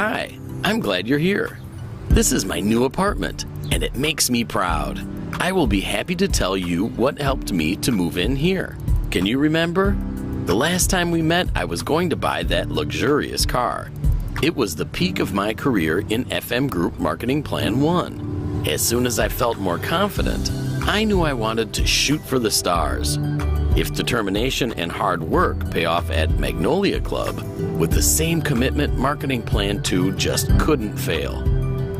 Hi, I'm glad you're here. This is my new apartment, and it makes me proud. I will be happy to tell you what helped me to move in here. Can you remember? The last time we met, I was going to buy that luxurious car. It was the peak of my career in FM Group Marketing Plan 1. As soon as I felt more confident, I knew I wanted to shoot for the stars. If determination and hard work pay off at Magnolia Club, with the same commitment, Marketing Plan 2 just couldn't fail.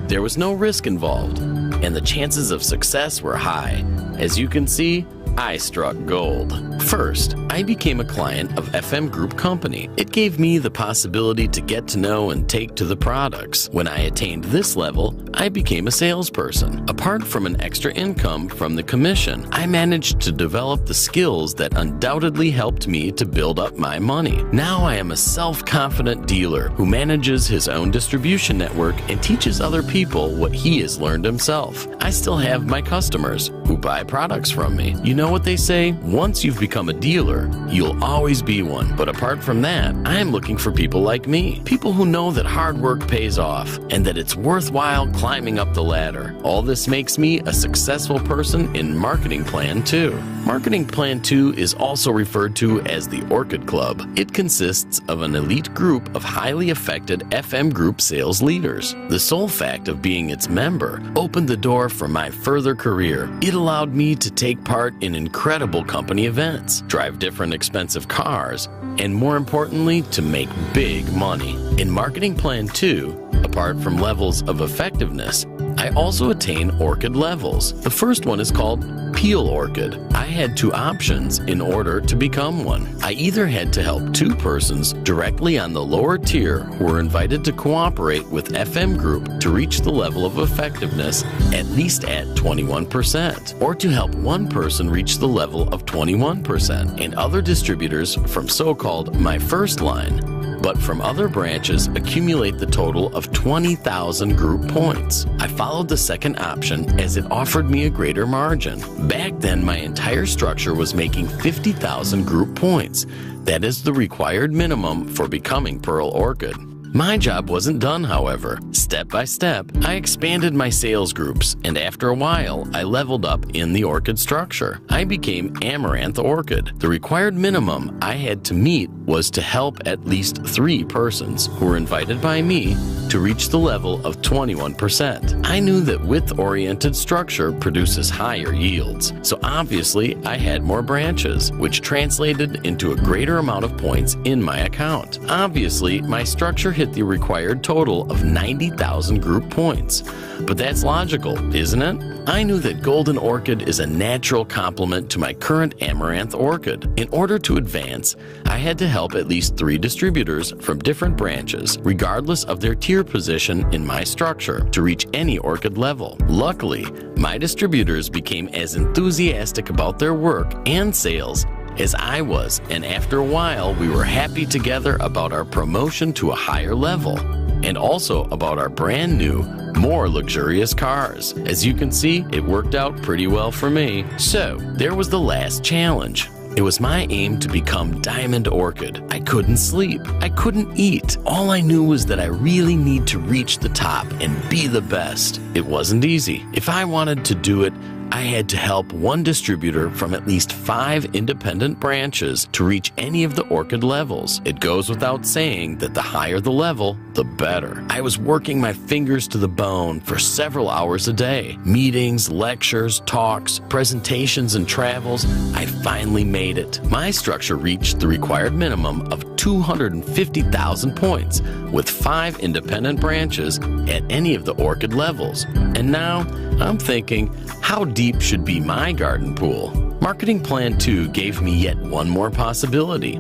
There was no risk involved, and the chances of success were high. As you can see, I struck gold. First, I became a client of FM Group Company. It gave me the possibility to get to know and take to the products. When I attained this level, I became a salesperson. Apart from an extra income from the commission, I managed to develop the skills that undoubtedly helped me to build up my money. Now I am a self-confident dealer who manages his own distribution network and teaches other people what he has learned himself. I still have my customers who buy products from me. You know what they say? Once you've become a dealer, you'll always be one. But apart from that, I'm looking for people like me. People who know that hard work pays off and that it's worthwhile climbing up the ladder. All this makes me a successful person in Marketing Plan 2. Marketing Plan 2 is also referred to as the Orchid Club. It consists of an elite group of highly affected FM Group sales leaders. The sole fact of being its member opened the door for my further career. It allowed me to take part in incredible company events, drive different expensive cars, and more importantly, to make big money. In Marketing Plan 2, apart from levels of effectiveness, I also attain Orchid Levels. The first one is called Peel Orchid. I had two options in order to become one. I either had to help two persons directly on the lower tier who were invited to cooperate with FM Group to reach the level of effectiveness at least at 21%, or to help one person reach the level of 21%, and other distributors from so-called my first line, but from other branches accumulate the total of 20,000 group points. I followed the second option as it offered me a greater margin. Back then, my entire structure was making 50,000 group points. That is the required minimum for becoming Pearl Orchid. My job wasn't done, however. Step by step, I expanded my sales groups, and after a while, I leveled up in the orchid structure. I became Amaranth Orchid. The required minimum I had to meet was to help at least 3 persons who were invited by me to reach the level of 21%. I knew that width-oriented structure produces higher yields, so obviously I had more branches, which translated into a greater amount of points in my account. Obviously, my structure hit the required total of 90,000 group points. But that's logical, isn't it? I knew that Golden Orchid is a natural complement to my current Amaranth Orchid. In order to advance, I had to help at least 3 distributors from different branches, regardless of their tier position in my structure, to reach any orchid level. Luckily, my distributors became as enthusiastic about their work and sales as I was, and after a while, we were happy together about our promotion to a higher level, and also about our brand new, more luxurious cars. As you can see, it worked out pretty well for me. So, there was the last challenge. It was my aim to become Diamond Orchid. I couldn't sleep. I couldn't eat. All I knew was that I really need to reach the top and be the best. It wasn't easy. If I wanted to do it, I had to help one distributor from at least 5 independent branches to reach any of the orchid levels. It goes without saying that the higher the level, the better. I was working my fingers to the bone for several hours a day. Meetings, lectures, talks, presentations, and travels. I finally made it. My structure reached the required minimum of 250,000 points with 5 independent branches at any of the orchid levels. And now I'm thinking, how deep should be my garden pool? Marketing Plan 2 gave me yet one more possibility.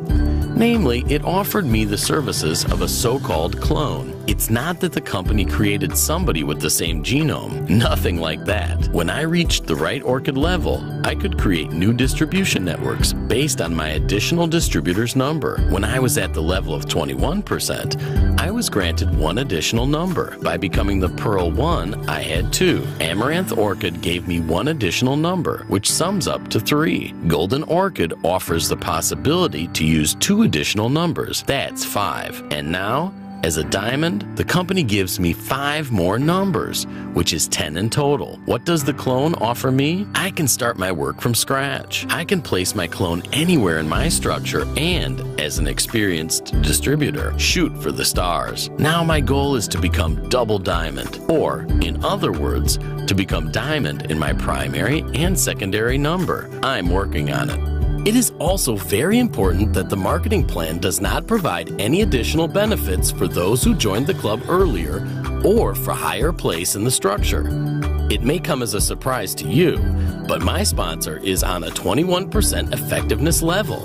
Namely, it offered me the services of a so-called clone. It's not that the company created somebody with the same genome. Nothing like that. When I reached the right orchid level, I could create new distribution networks based on my additional distributor's number. When I was at the level of 21%, I was granted 1 additional number. By becoming the Pearl 1, I had 2. Amaranth Orchid gave me 1 additional number, which sums up to 3. Golden Orchid offers the possibility to use 2 additional numbers. That's 5. And now, As a diamond, the company gives me 5 more numbers, which is 10 in total. What does the clone offer me? I can start my work from scratch. I can place my clone anywhere in my structure and, as an experienced distributor, shoot for the stars. Now my goal is to become double diamond, or, in other words, to become diamond in my primary and secondary number. I'm working on it. It is also very important that the marketing plan does not provide any additional benefits for those who joined the club earlier or for higher place in the structure. It may come as a surprise to you, but my sponsor is on a 21% effectiveness level.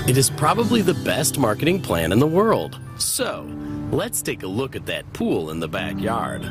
It is probably the best marketing plan in the world. So, let's take a look at that pool in the backyard.